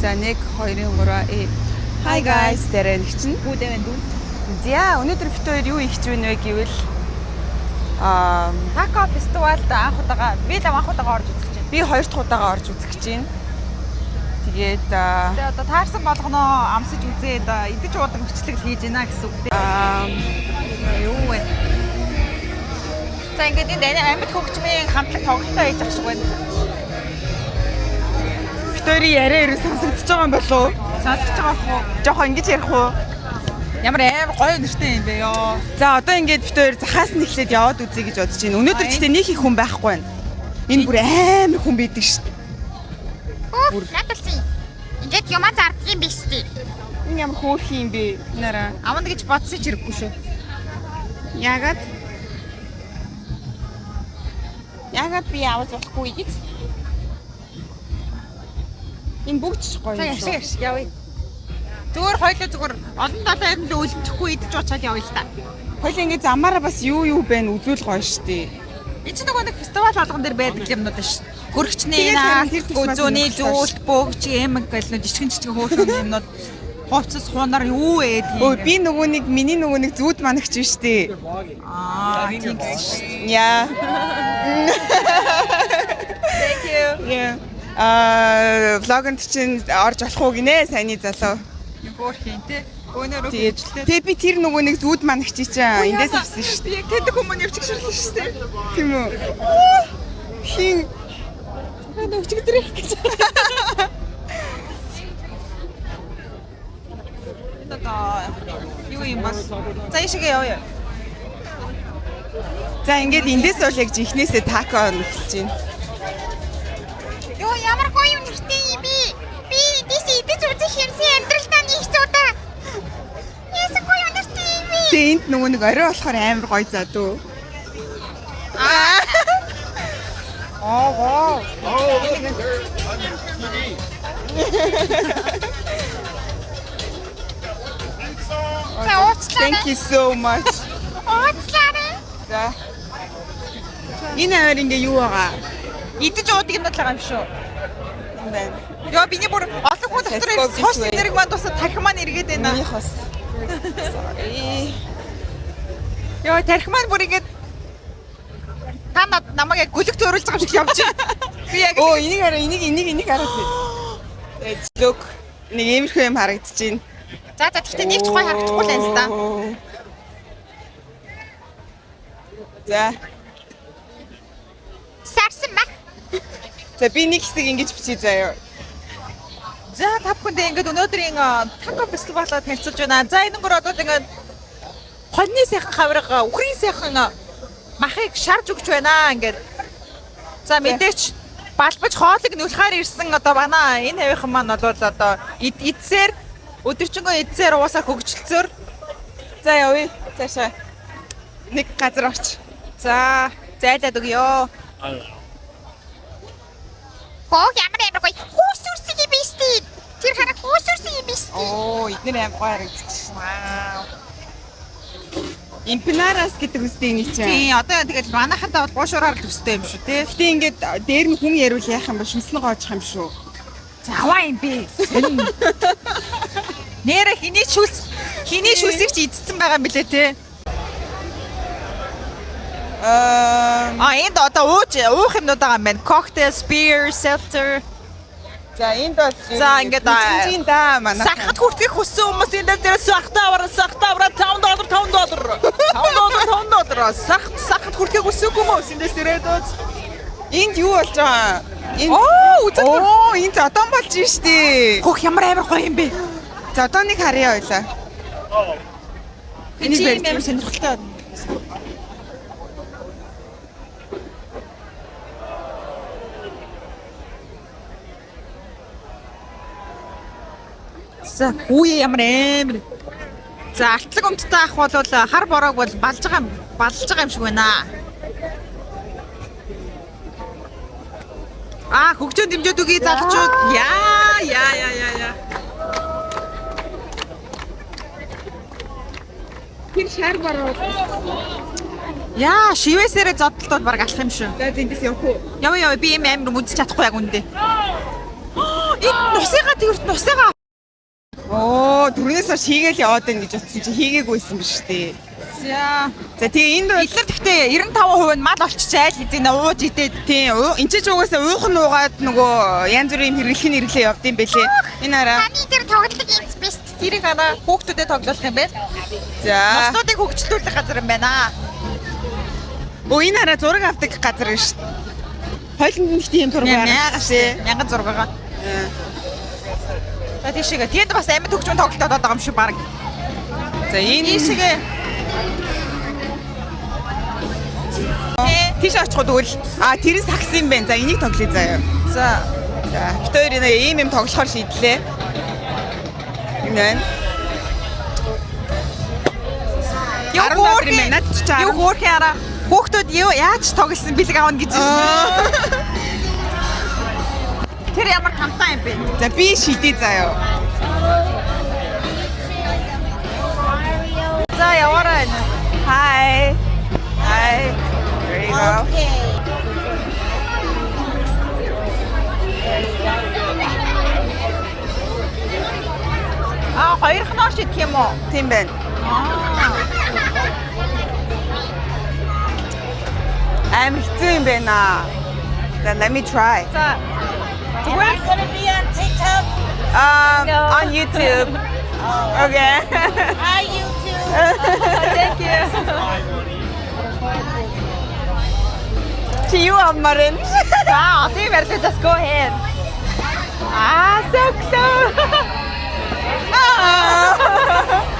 За 1 2 3 Hi guys дээр нэг чинь. Үүдээ байна дүү. За өнөөдөр бид хоёр юу хийж байна вэ гэвэл Тако фестивалд анх удаага би л анх удаага орж үзэж байна. Би 2 дахь удаага орж үзэж байна. Тэгээд тэгээ одоо таарсан болгоноо амсаж үзээд идэж уудаг бичлэг хийж байна гэсэн үг дээ. Юу вэ? За ингээд энэ амьд хөгжмийн хамтлаг тоглолтоо хийж ах шиг байна. бид хоёрын яриа ерөө сонсогдож байгаа юм болов уу? Сонсож байгаа хөө. Жохоо ингэж ярих уу? Ямар амар гоё нэртэй юм бэ ёо. За одоо ингээд бид хоёр захаас нь эхлээд яваад үзье гэж бодож байна. Өнөөдөр ч гэсэн нэг их хүн байхгүй байна. Энэ бүр амар хүн байдаг шүү дээ. Бүр надалцсан. Ингээд юм зарддаг юм биш үү? Энэ ямар хөөрхөн юм бэ? Нараа. Аманд гэж бодсон ч хэрэггүй шүү. Яагаад би аваад болохгүй гэж. Энэ бүгд ч гоё За юм яшиг явъя. Зүгээр хоёлоо зүгээр олон талаа юм л үлдэхгүй идэж уучаад явъя л та. Хоёул ингээд замаараа бас юу байна үзүүл гоё штэ. Энэ ч нөгөө нэг фестивал болгон дээр байдаг юмнууд шүү. Хөргөчний Тэгээд наад, тэр тусмаас гүзөөний нь зүйлт, бөөгч, эмэг гэлнүүд жижигэн хөөрхөн юмнууд хувцас хунаар юу ээ Өө би миний нөгөө нэг зүүд манагч биш дээ. тийм гэсэн шүү. Яа. Thank you. Yeah. Влогонд чинь орж болох уу гинэ саяны залуу. Хөөрхөн тий. Өнөөрөө Тэгээд би тэр нөгөө нэг зүүд манагч чинь эндээс авсан шүү дээ. Яг тэдэг хүмүүс явчихшрлаа шүү дээ. Тийм үү? Хин Өчигдрэх гэж. Юу юм бас. За ишигээ явъя. За ингээд эндээс бол яг жихнээсээ тако эхэлж байна. Йоо ямар гоё юм нэртэй юм би. Би дэс идэж үзэх юмсан амьдралдаа нэг зуудаа. Яс гоё нэртэй юм би. Тэгээ энд нөгөө нэг орой болохоор амар гоё заа дөө. Оо. За уучлаарай. Thank you so much. Уучлаарай. За. Энэ аваар ингээ юу байгаа? Идэж уудаг юм байгаа юм шүү. юм байна. Йоо биний бүр олон хүн дотор цоос нэрэг манд тусаа тархи маань эргээд байна. Миний хос. Sorry. Йоо тархи маань бүр ингээд та намайг яг гүлэг төрүүлж байгаа юм шиг явж байна. Би яг Оо энийг хараа энийг хараад. Look. Нэг иймэрхүү юм харагдаж байна. За гэхдээ нэг ч гоё харагдахгүй л байна л да. За. Сарсан баг. За би нэг хэсэг ингэж бичиж заяа. за та бүхэндээ ингээд өнөөдрийн тако фестивалаа танилцуулж байна. За энэгээр одоо ингээд хоньны сайхан хавраг, үхрийн сайхан махыг шарж өгч байна ингээд. За мэдээч балбаж хоолыг нүлхаар ирсэн одоо бана энэ хавийнхан маань бол одоо эдсээр өдөржингөө эдсээр уусаа хөгжөлцөөр. За явъя. Цаашаа. Нэг газар орч. За зайлаад өгье. Хоо ямар гоё. Хүүсүрсэг юм биш үү? Тэр хараа хүүсүрсэг юм биш үү? Оо эдгээр амар гоё харагдчих. Вау. Импинараас гэдэг үстэй нэг чинь. Тийм одоо тэгэл манайхантаа бол гуушураар л төстэй юм шүү тий. Гэтэ ингээд дээр нь хүн яривал яах юм бэ? Шүнснэ гоожих юм шүү. Заваа юм бэ. Нэрэ хиний шүлсийг чи идсэн байгаа юм билээ те. Энд одоо уух юмнууд байгаа юм байна. Cocktail, beer, seltzer. За энд бол За ингээд чинь да манай. сахад хүртэх хүссэн хүмүүс энэ дээр сахтаа $5 сахад хүртэх хүссэн хүмүүс эндээс ирээд үз. Энд юу болж байгаа? Үзэн Энд зодон болж штий. хөх ямар амар гоё юм бэ. Зодоныг харъя ойлаа. Энийг амар сонирхолтой. За үе ямар амар. За алтлаг өмдтэй ах бол хар бороог бол балж байгаа юм шиг байна. Хөгжөөнд дэмжээд үгүй залчууд. Яа. Тэр шар барууд. Яа, шивээсээрээ зодтолт бол баг алах юм шүү. За эндээс явах уу? Яваа би юм амар үзэж чадахгүй яг үндэ. Энэ нусыгаа тэгвэрт нусыгаа. Оо, түрнээс хойш хийгээл яваад байна гэж бодсон чи хийгээгүйсэн биз дээ. За. За тэгээ энд бол Эдгээр гэхдээ 95% нь мал олччихайл хэзээ ууж идээд тийм энэ ч угаасаа уухан уугаад нөгөө янз бүрийн хэрэглэхин нэрлээ явд юм бэлээ. Энэ хараа. Таны дээр тоглодог юм бест. тэрийг хараа хүүхдүүдэд тоглуулах юм байна. За. Носнуудыг хөгжлүүлэх газар юм байна. Энэ хараа зураг авдаг газар шүү дээ. Хойлонд нэг тийм зураг байгаа шээ. 1600-гаа. За тийшээ. Тэнд бас амьд хөгжмөн тоглолт болоод байгаа юм шиг баг. За энэ тийшээ. Тийш очиход үл тэрээс таксан юм байна. За энийг тоглоё заяа. За. За бид хоёр ийм юм тоглохоор шийдлээ. Энэ Юу хөөрхөн араа хүүхдүүд яаж тоглосон бэлэг аавна гэж байна. Тэр ямар тамтай юм бэ? За би шийдээ заяа. За яваарай. Hi. Hi. There you go. Хоёрхноо шийдэх юм уу? Тийм байна. I'm хэцүү юм байна. Then let me try. За. We're gonna be on TikTok. On YouTube. Okay. Hi, YouTube. Thank you. To you, Amarin. Wow, see, just go ahead. So close.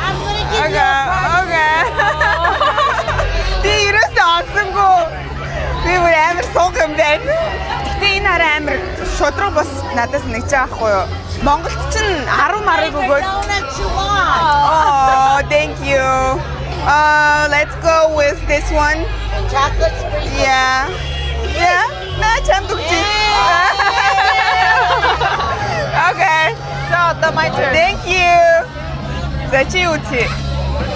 I'm gonna give you a part. Okay. Ти ерөөсөө онсонгүй. Би бүр амар суух юм байна. Гэтэ энэ хараа амар шудраг бас надаас нэгж байгаа хгүй юу. Монголд чинь 10 марыг өгөөд. Donut you want. Oh, thank you. Let's go with this one. Chocolate sprinkles. Yeah. Yeah. На чамд өгч. Okay. So, the my turn. Thank you. За чи үгүй.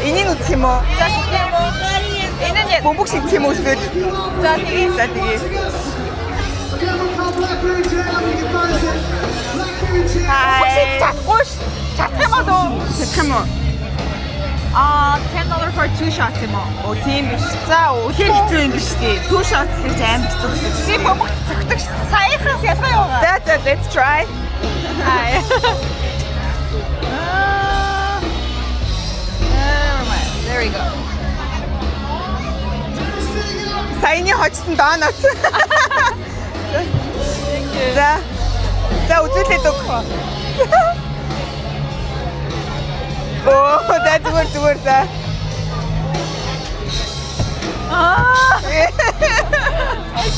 Энийг үзэх юм уу? За, энэ нь Бөмбөг шиг тийм үсвэр. за тэгээ. За тэгээ. Hi. Чадахгүй ш. Чадах юм уу? Чадах юм уу? $10 for 2 shots юм уу? Оо тийм биш. За үнэхээр хэцүү юм биш тий. Two shots гэж амар хэцүү гэсэн. Би бөмбөг цогтөг ш. Саяхаас ялгаа яваа. За let's try. Hi. There we go. Саяны хочсон донот. За. За үзүүлээд өг. Оо, зүгээр за.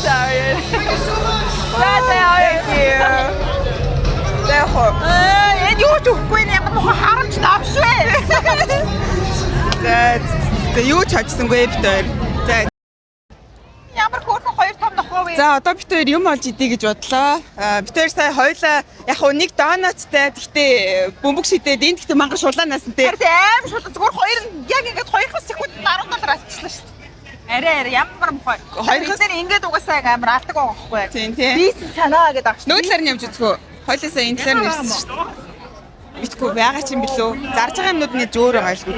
Sorry. Thank you. Тэхөө. Энэ юу ч өгөхгүй юм ямар мохоо харамч навшвэ. За юу ч хочсонгүй бид хоёр. За Ямар хөөрхөн хоёр том нохоо вэ? За одоо бид хоёр юм олж идэ гэж бодлоо. Бид хоёр сая хоёлаа яг хөө нэг доноттай гэхдээ бөмбөг шидээд энэ гэхдээ мангар шулаанаас нь те. Тэр аим шулан зүгээр хоёр нь яг ингээд 2 секунд $10 алчихлаа шүү дээ. Арай ямар мохоо. Хоёроос нь ингээд угаасаа амар алдаг байгаа байхгүй. Тийм тий. Бис санаа гэдэг агш. Нөгөө талаар нь явж үзгөө. Хоёлаасаа энэ талаар нь ирсэн шүү дээ. Битгүй байгаа ч юм билүү. Зарж байгаа юмнууд нь зөөр байгаа л үү.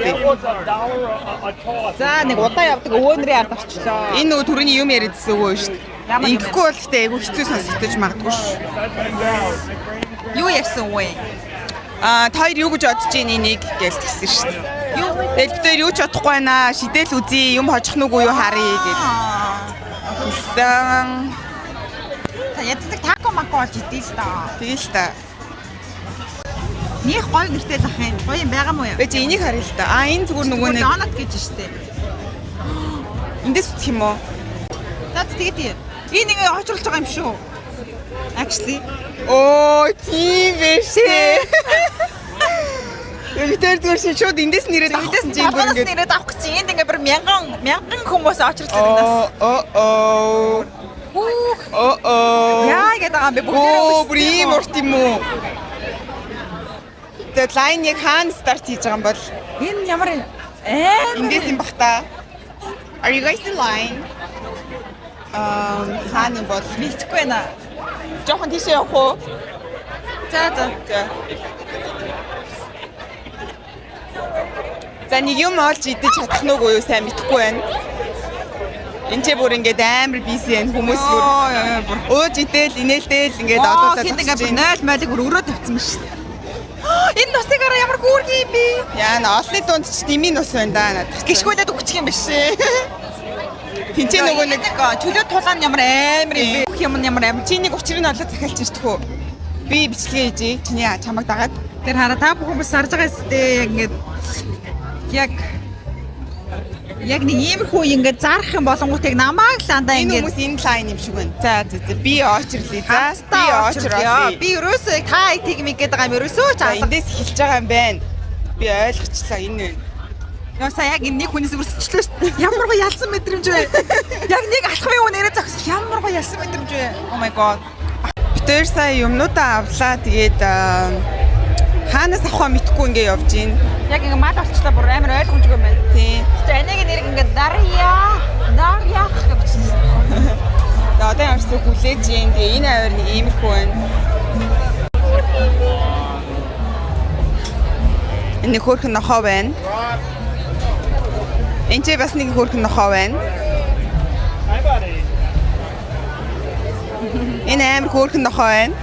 За нэг удаа явдаг өвөнрийн ард орчлоо. Энэ нөгөө түрүүний юм яриадсэн өгөө шүү дээ. Ингэхгүй бол гэхдээ айгүй хэцүү сонсогдож магадгүй шүү. Юу ярьсан вэ? Хоёр юу гэж бодож ийн энийг гэж хэлсэн шүү дээ. Юу? Тэгэл бид хоёр юу ч бодохгүй байна. Шидэл үзье, юм хожих нүггүй юу харъя гэж. Хэлсэн. Та яддаг тако мако олж идэв л та. Тэгэл та. Них гой нэртэй лах юм. Гоё юм байгаа мó юу? Бэ чи энийг харъя л та. Энэ зүгээр нөгөө нэг донот гэж штэ. эндээс үтх юм уу? За тэгээд энэ ингээ хожруулж байгаа юм шүү. Actually. Оо, тийм биш ээ. Бид тэр шууд эндээс нэрээд авсан чинь бүр ингээд нэрээд авах гэсэн. Энд ингээ бүр мянган хүмүүс очрлоо эндээс. Оо. Яа гэдэг юм бэ? Оо, бүр ийм урт юм уу? Тэгээд лайн яг хаана старт хийж байгаа юм бол Энэ ямар эндээс юм бах та. Are you guys in line? Хаана юм бол мэдхгүй байна. жоохон тийшээ явах уу? За за. За нэг юм олж идэж чадах нүг уу сайн мэдэхгүй байна. Энд ч бүр ингээд амар биси энэ хүмүүс бүр ууж идэл инээлтэл ингээд одоолаад хэд ингээд бүр 0 майлыг бүр өрөө тавьсан ба шүү. Энэ нусыгаараа ямар гүргий юм бэ? Яа н олны дунд ч димийн ус байна да надад. Гიშгүүлээд өгчих юм биш ээ. Тинчээ нөгөө нэг чөлөө тулаан ямар амар юм бэ? Бүх юм нь ямар амар. чи нэг учрыг нь олоод захиалж штэх үү. Би бичлэгээ хийжээ. Чиний чамаг дагаад. Тэр хараа та бүх хүмүүс сарж байгаа сте ингээд яг нэг иймэрхүү ингээд зарах юм болонгууд яг намайг л андаа Энэ ингээд хүмүүс энэ лайн юм шиг байна. За би очрлээ. За би очрлоо. би ерөөсөө та айтиг миг гэдэг байгаа юм ерөөсөө ч алга. Эндээс эхэлж байгаа юм байна. Би ойлгочлаа энэ. Яса яг энэ нэг хүнээс өрсөлдөж шүү дээ. Ямар гоё ялсан мэдрэмж вэ? Яг нэг алхмын хүн нэрээ зогс ямар гоё ялсан мэдрэмж вэ? Oh my god. Битээр сая юмнуудаа авлаа. Тэгээд хаанаас авах вэ мэдэхгүй ингээ явж гин. Яг ингэ мал орчлоо бүр амар ойлгомжгүй юм байна. Тийм. Тэгээ энийг нэрийг ингээд дарья гэсэн. Одоо ямарсаа хүлээж гин. Тэгээ энэ авир нэг иймэрхүү байна. Энэ хөөрхөн нохоо байна. Энд ч бас нэг хөөрхөн нохоо байна. Энэ амар хөөрхөн нохоо байна.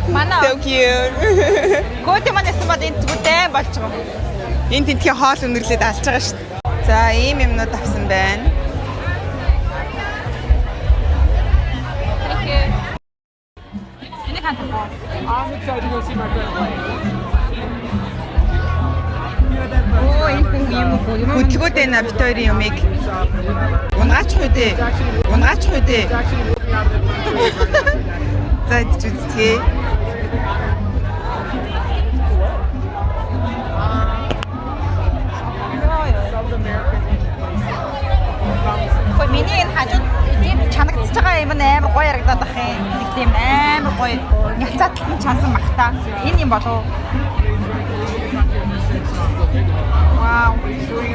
Манай So cute. Гүт манайс бод энэ зүгтээ болж байгаа. Энэ тентхийн хоол өнөрлөд алж байгаа шүү дээ. За ийм юмнууд авсан байна. Энийг хандах. I'm excited to go see my grandma. Оо энэ хүн юм уу? Хөдөлгөөд байна Викторийн юмыг. Унгаач хүй дээ. Унгаач хүй дээ. За идэж үзтгий. Хөөе миний энэ хажууд ийм чанагдчихж байгаа юм амар гоё ярагдаад бах юм. Нэг тийм амар гоё няцаатлан чансан бах та. Энэ юм болов уу? Вау.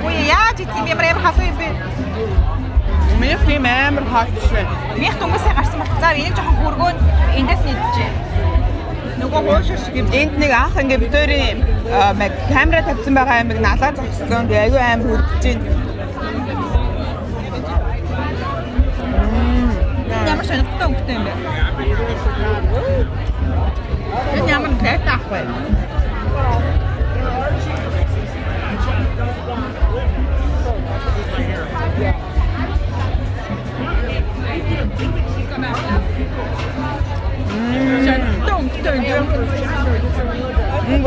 Ой яаж тийм амар хасуу юм бэ? Миний тийм амар хот шээ. Минь хүмүүсээ гарсан баг. За энийг жоохон хөргөөд эндээс нийтжээ. Нөгөө хуушир шиг юм. Энд нэг анх ингээ Викторийн камера тавьсан байгаа юмыг налаа зогссон. Тэгээ аюу амар хурдж байна. Ямар сонирхолтой өнгөтэй юм бэ? Энэ ямар тайтай ах вэ?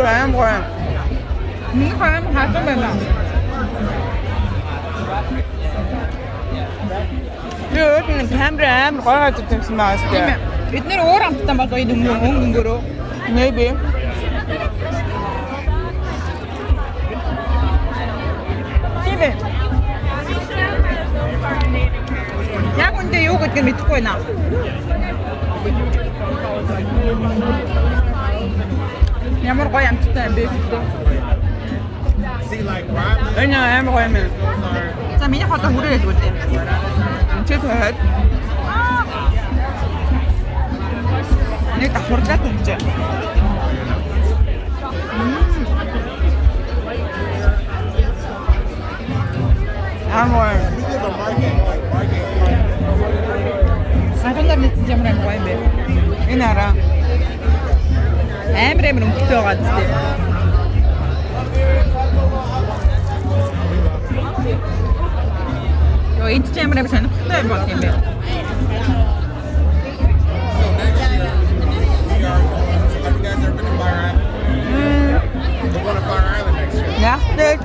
Грам. Миний хаан хатсан байна. Юу камера амар гойгоо тавьсан байгаа шүү дээ. Бид нэр өөр амттай болоо энэ өнгөрөө. Maybe. Тивэ. Яг үндэ юу гэдгийг мэдэхгүй байна. Ямар гоё амттай юм бэ? Энэ амар гоё юм. За миний фото хүрээлгүй дээ. Чи таад. Нэг давхарлаа тавьж. Амар. Хатандар нэг ямар гоё юм бэ? Энэ араа. Амар өнгөтэй байгаа зү. Йоо энэ ч амар сонирхолтой юм бол юм бэ. Яхдаг.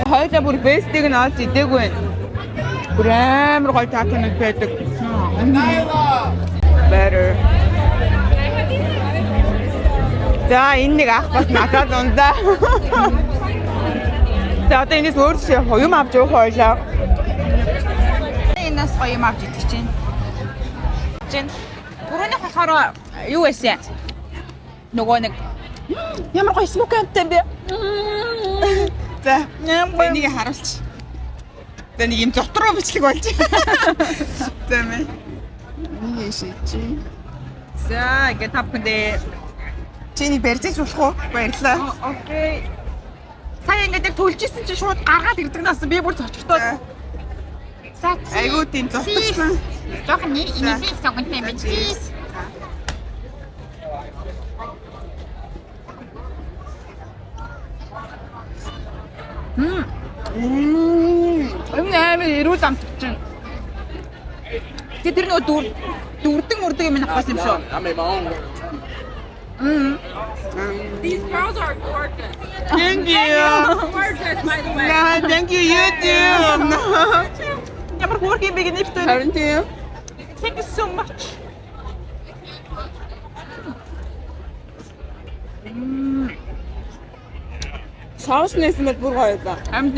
Хоёулаа бүр бестиг нь олж идээгүй байна. Бүр амар гоё таатаныг байдаг. Better. За энэ нэг ах бас надад ундаа. За одоо энэс өөр юм авч явах хоёлаа. Энэс гоё юм авч идэх чинь. Түрүүнийх болохоор юу байсан? Нөгөө нэг ямар гоё смокантай юм бэ? За энийг харуулчих. За нэг юм зотроо бичлэг болж. За мэ. Нэг шийдэж. За ингээд та бүхэндээ Чиний барьж болох уу? Баярлалаа. окей. Сая ингээд яг төлжсэн чинь шууд гаргаад ирдэг нас би бүр цочгтоо. За Айгуу тийм зовтолсон. жоохон инээсээ сонгонд юм байна. Cheese. Энэ амар эрүүл амтч чинь. Тэр нөгөө дүрдэг мөрдөг юм авахсан юм шүү. I made my own. These girls are gorgeous. Thank you. Gorgeous, by the way. Yeah, thank you you too. Ямар хөөрх юм бэ гэнэ битүү. Харин тийм. Thank you so much. Соус нэс мэт бүр гоё да. Амт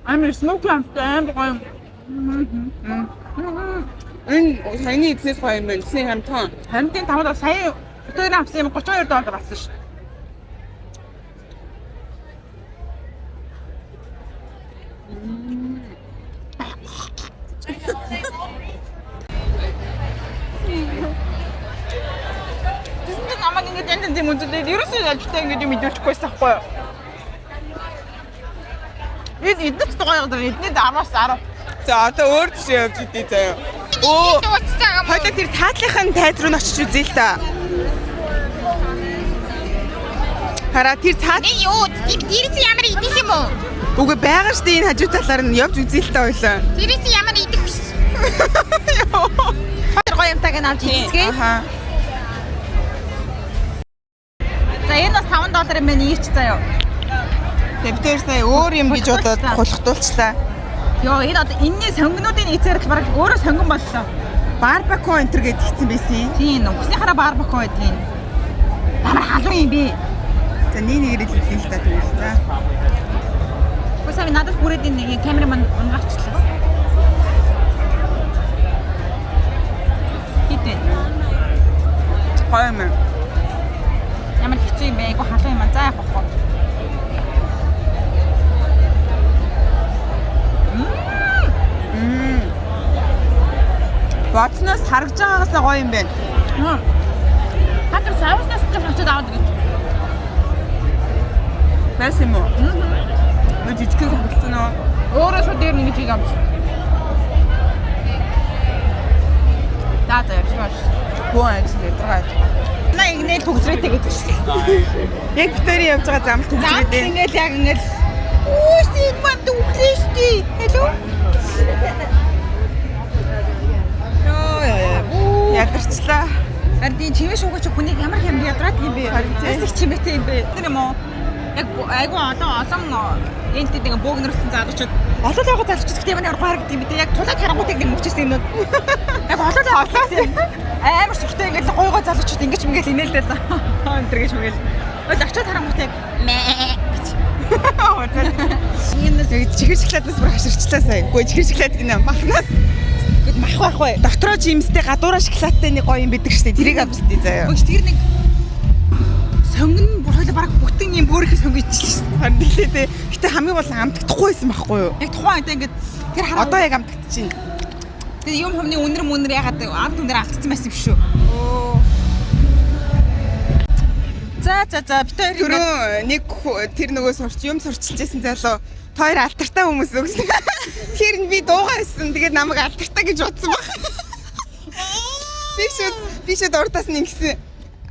амар smoke lamp амар гоё. Энэ саяны эзнес гоё юм байна. Эзний хамтан. Хамтын тавд сая өтөр авсан юм $32 болсон шүү. Тэсний намайг ингэж янз янз үзүүлээд ерөөсөө ажилтаа ингэж юм идүүлчихгүйсэн байхгүй юу? Эднэс гоё гэдэг эдний 10-аас 10. За одоо өөр жишээ явж идэе заяа. Оо. Дууссан. Хоёул тэр цаатлынхын тайз руу н очиж үзье л та. Хараа тэр цаад Нэг юу? Дээрээс ямар идэх юм уу? үгүй байгаа штэ энэ хажуу талаар нь явж үзье л та хоёлаа. Дээрээс ямар идэх биш. Тэр гоё юмтайг нь авч идцгээе. Аха. За энэ бас $5 юм байна ийч заяа. Тэвтэр сая өөр юм гэж бодоод хулхтуулчлаа. Йоо энэ одоо энэний сонгонуудын эцээр л бараг өөрөө сонгон боллоо. Барбаку энтер гэдэг хэлсэн байсан юм. Тийм үгснийхаараа барбаку байдаг юм. Амар халуун юм бэ. За нэг хэлээ л та тэгвэл за. Үгүй надад хүрээд энэ камераман унгаачлаа. Хитэн. Гоё юм. Ямар хэцүү юм бэ? Айгу халуун юм аа. За явах уу. Бодсноос харагдж байгаагаас гоё юм байна. Хатар савснаас ч хавчаад аваад гэж. Байсан юм уу? Нөө жижигхэн харагдсан уу? Өөрөө шууд дээр нэг юм. Тата явж. Боо ажил дээр. На игнээ төгсрөөтэй гэдэг шүү. Яг битүүрийн явж байгаа зам төгсрөөдөө. Ингээл яг ингээл үсийг манд үхлээстэй. Hello. Ядарчлаа. Харин чимээ шуугач хүнийг ямар хямд ядраад юм бэ? Харин их чимээтэй юм бэ? Тэр юм уу? Яг айгу олон энтэд ингээ бөөгнөрлсөн залуучууд олон байгаа залуучууд гэдэг юм ямар харагдсан юм бэ? Яг тулаад харангуудыг нэг мөвчсэн юм уу? Яг олон халаас амар сүртэй ингээ гойгоо залуучууд ингэж мэгэл инээлдэл. Өнтер гэж мэгэл. Ол очиод харангуудыг мээ гэж. Энэ чихэр шоколаднаас бүр хаширчлаа сая. Үгүй чихэр шоколад гинэ махнаас. Гэт мах байхгүй. Дотроо жимстэй гадуураа шоколадтай нэг гоё юм байдаг штэ. Тэрийг авч идэ заяа. Үгүй тэр нэг сонгон бүр хоёул бараг бүтэн юм бүр их сонгоижлээ шүү. Харин тий. Гэтэ хамгийн гол амтдахгүй байсан байхгүй юу? Яг тухайн үед ингээд тэр хараа Одоо яг амтдчихээн. тэгээ юм хүмүүний үнэр ягаад амт үнэр алдсан байсан юм шүү. За бид хоёр Түрүү нэг тэр нөгөө юм сурчилжсэн залуу хоёр алтартай хүмүүс үгсэн. Тэр нь би дуугаарсан. Тэгээд намайг алтартай гэж бодсон баг. Би шууд урдаас нь ингэсэн.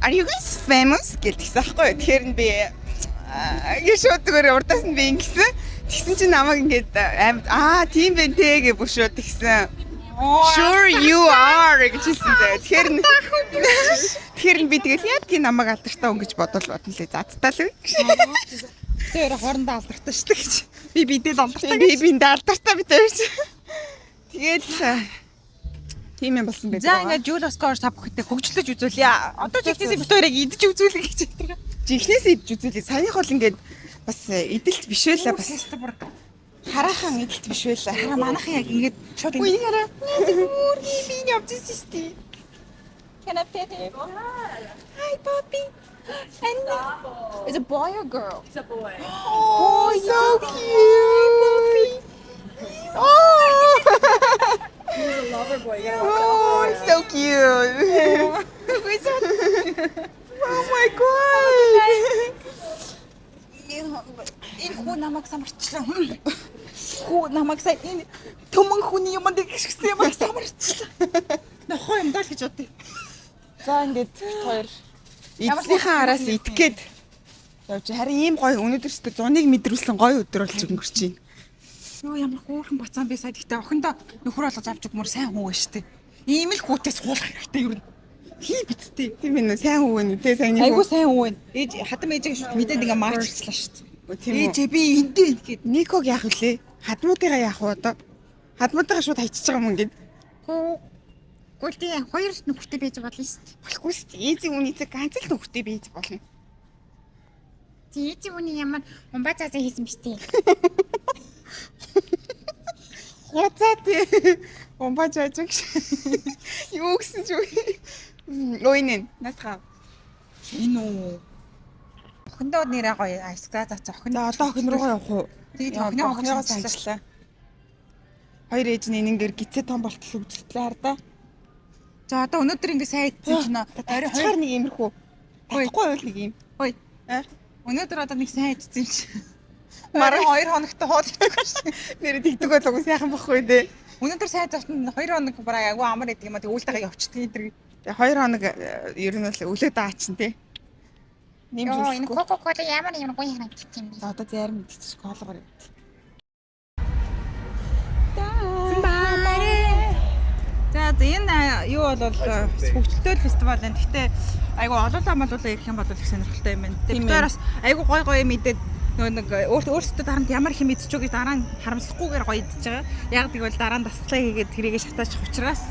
Are you guys famous гэдгийгсэн аахгүй юу? Тэгэхээр нь би шууд зүгээр урдаас нь би ингэсэн. Тэгсэн чинь намайг ингээд тийм байх те гэж бушууд тэгсэн. Sure you are гэж хэлсэн заяа. Тэгэхээр би тэгэл яг тийм намайг алдартай хүн гэж бодол бодно лээ. Зацтаа л үү. тэр хоорондоо алдартай шүү дээ гэж. Би бидэд алдартай. Би биэнд алдартай бид хоёр. Тэгэл тийм юм болсон байх. За ингээд Julius Score та бүхэдээ хөгжлөж үзүүлье. Одоо жигнэсээ бид хоёрыг идэж үзүүлэх гэж байдаг. Жинхнээс идэж үзүүлээ. Саяных бол ингээд бас идэлт биш байлаа бас. Хараахан идэлт биш байлаа. Хараа манайхан яг ингээд шууд Үгүй хараа. би явчихсан шүү дээ. Can I pet him? Hi, puppy. And is it a boy or girl? It's a boy. Oh, so cute. Oh. Oh, it's so cute. Oh my god. Энэ хүү намайг самарчлаа. Хүү намайг сая энэ төмөн хүний юмд гიშгсэн юм самарчлаа. Нохоо юм даа л гэж бодъё. За ингээд хоёр эцсийнхээ араас итгээд явж харин ийм гоё өнөөдөр ч зуныг мэдрүүлсэн гоё өдөр болж өнгөрч байна. Йоо ямар хөөрхөн бацаан би сая гэхдээ охиндоо нөхөр болгож авч өгмөр сайн хүү штэ. Ийм л хүүтэй суулгах хэрэгтэй юу. Хий биттэй. Тийм ээ сайн хүү нэ тэ сайн Айгу хүү. сайн хүү байна. Ээж хадам ээжийг шууд мэдээд ингээ марччихлаа штэ. Тийм үү. Ээжээ би эндээ гээд Никог яах вүлээ? Хадмуудыгаа яах вэ одоо? Хадмуудыгаа шууд хайчиж байгаа юм ингээд. Гүлти хоёр нөхөртэй байж болно шүү дээ. Болохгүй шүү дээ. Эзэн үнийцээ ганц л нөхөртэй бийж болно. Зээжи үний ямар умбаа цаазаа хийсэн биш тий. Яцаа тий. Умбаж ажиг. Юу гэсэн ч үү? Ойнэн натгаа. энэ үү. Охиндоо нэрээ гоё айсгаа за охин. За одоо охин руугаа явах уу? Тэгээд охиныгоо санчлаа. Хоёр ээж нь энэнгээр гитсээ том болтол үзэлтлээ хардаа. За одоо өнөөдөр ингээ сайн идсэн чинь Арай хоёр нэг иймэрхүү. Тахгүй байвал нэг юм. Ой. А? Өнөөдөр одоо нэг сайн идсэн чи. Мараа 2 хоногт хоол идэхгүй шээ. Нэр тэгдэг бол уг сайхан байхгүй дээ. Өнөөдөр сайн зовтон 2 хоног бараа агуу амар идэг юм а тэг үлдэгээ явчихдаг энэ. Тэгээ 2 хоног ер нь бол өлөө даачин тий. Йоо энэ кока-кола ямар гоё харагдчих юм бэ. За одоо зарим мэдчих коолгоор. За энэ юу бол хөгжөлтөөл фестивал энэ. Гэхдээ айгу олоолаа малуулаа ирэх юм бол их сонирхолтой юм байна. Тэгэхээр бас айгу гой гой мэдээд нэг өөрсдөө дарамт ямар хэм идэж үү гэж дараа нь харамсахгүйгээр гоё идэж байгаа. Яг тэгвэл дараа нь таслаа хийгээд тэрийгэ шатаачих учраас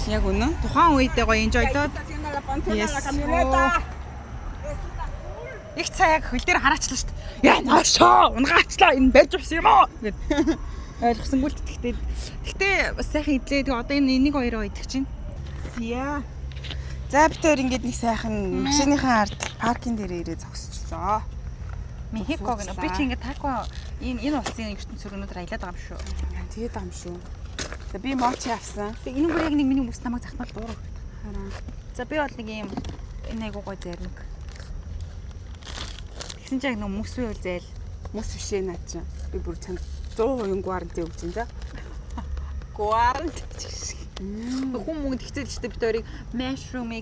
Яг үнэ. тухайн үедээ гоё enjoy-лоод их цааяг хөл дээр хараачлаа шүү дээ. Яа наашаа унгаачлаа энэ барьж авсан юм уу гэд ойлгосонгүй л гэхдээ бас сайхан идлээ. Тэгээ одоо энэ энийг хоёроо идэх чинь. Яа. За бид хоёр ингээд нэг сайхан машиныхаа ард паркинг дээр ирээ зогсчихлоо. Мехико гэнэ. Би чи ингээд тако энэ улсын ертөнцийн өнөдөр аялаад байгаа юм шүү. Тэгээд байгаа юм шүү. За би моч авсан. Тэгээ энэ бүр яг нэг миний хүмүүс намайг захмал дуурах. Хараа. За би бол нэг юм энэ айгуу гой зармиг. Тэгсэн чинь яг нэг мөс үйл зээл. Мус бишээ наа чи. Би бүр чанд 100% гуаранти өгч юм за. Гуарант. Хүн мөнгө тэгцэл ч бид хоёрыг mushroom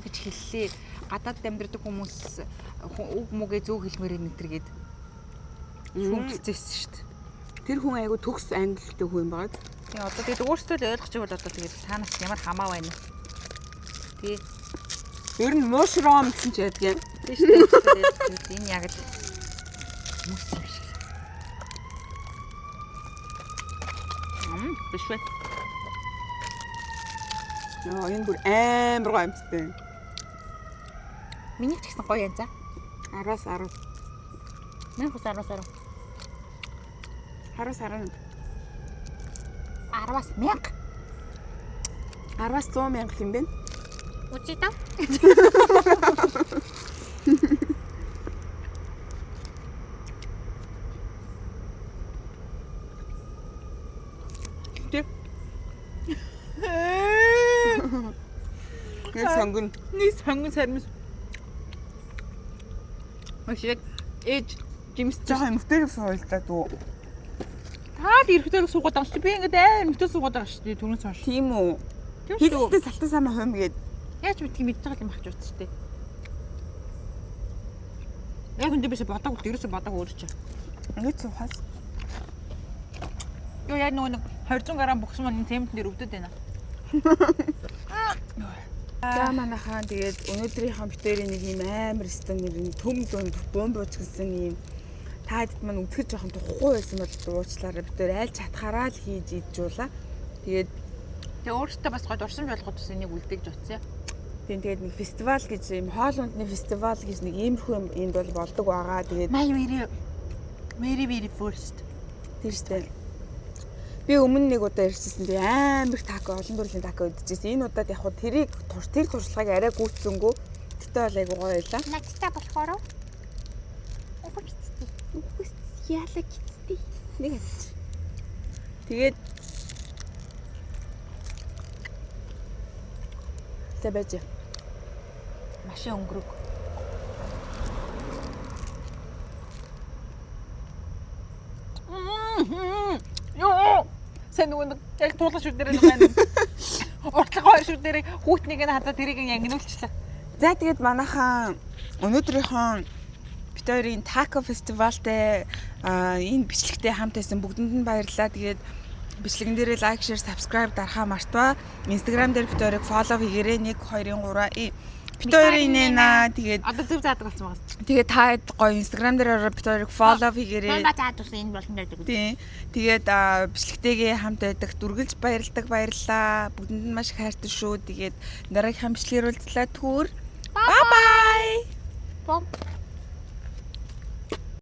гэж хэллээ. Гадаад амьдардаг хүмүүс үг мүгээ зөв хэлмээр нэтэргээд хүндэцсэн шүү дээ. Тэр хүн айгу төгс англитэй хүн байгаад. Тэгээ одоо тэгээд өөрсдөө л ойлгож байгаа бол одоо тэгээд танаас ямар хамаа байна. Тий. Ер нь mushroom гэсэн ч ядг юм. Тий шүү дээ. Энэ яг л мөс юм шиг. Биш үү? Яа энэ бүр амар гоё юмтай. Миний ч гэсэн гоё юм за. 10-аас 10. Миний хус 10-аас 10. 10-аас 10. 10-аас 1000. 10-аас 100 мянга юм бэ? Үгүй таа. Нэг сонгон. Нэг сонгон сармис. Машиг ээж жимс Жохоо мөхтөр суулдаа дүү. таад ирэхдээ суугаад байгаа шүү. Би ингээд амар мөхтөр суугаад байгаа шүү. Түрүүн цааш. Тийм үү? Тийм шүү. Хилэлтэй салтан самаа хумгээд. Яаж мэдгийг мэдж байгаа юм ахж утс шүү. Яг үндэ биш бодог ерөөсө бодог өөрч. Ингээд суухаас. Юу яг нэг 200 г бохс маань темпэн дээр өвдөд байна. За манайхаа тэгээд өнөөдрийнхөө битэрийн нэг юм амар стомер төм дүнд бомбууч гэсэн юм таад маань үтгэж жоохон тухгүй байсан бол уучлаарай битэр айлч хатхаараа л хийж иджуулаа. Тэгээд Тэгээ өөртөө бас гол урсамж болгоод бас энийг үлдээгж утсан. тэгээд нэг фестивал гэж юм хоолундны фестивал гэж нэг иймэрхүү юм энд бол болдог байгаа. Тэгээд Very first. тэр штэ. Би өмнө нэг удаа ирчихсэн. Тэгээ амар их тако олон төрлийн тако идчихсэн. Энэ удаад яг хуу тэр туршлагыг арай гүйцсэнгүү. Тэгтээ бол айгу гоё байлаа. Надтай болохоор уу гистэй. Яалаа гистэй. Нэг. Тэгээд Баярлалаа байж. Машин өнгөрөг. Йоо. Сэн нөгөө яг туулах шүү дээр нэг байна. Уртлага хоёр шүү дээр хүүтнийг нь хадаа тэрийг янгинуулчлаа. За тэгээд манайхан өнөөдрийнхөө бид хоёрын тако фестивалтай энэ бичлэгтэй хамт байсан бүгдэнд нь баярлалаа. Тэгээд бичлэгэн дээр лайк, share, subscribe дарахаа мартваа. Instagram дээр бид хоёрыг follow хийгээрэй. 1 2 3 бид хоёрын нэ тэгээд Одоо зөв заадаг болсон байгаа. тэгээд та гоё Instagram дээр бид хоёрыг follow хийгээрэй. Баатаад үсэн энэ болон байдаг. Тийм. Тэгээд бичлэгтэйгээ хамт байдаг дүргэлж баярлалаа. Бүгдэнд нь маш их хайртай шүү. Тэгээд дараагийн бичлэгээр уулзлаа. Түр. Bye bye. Бом.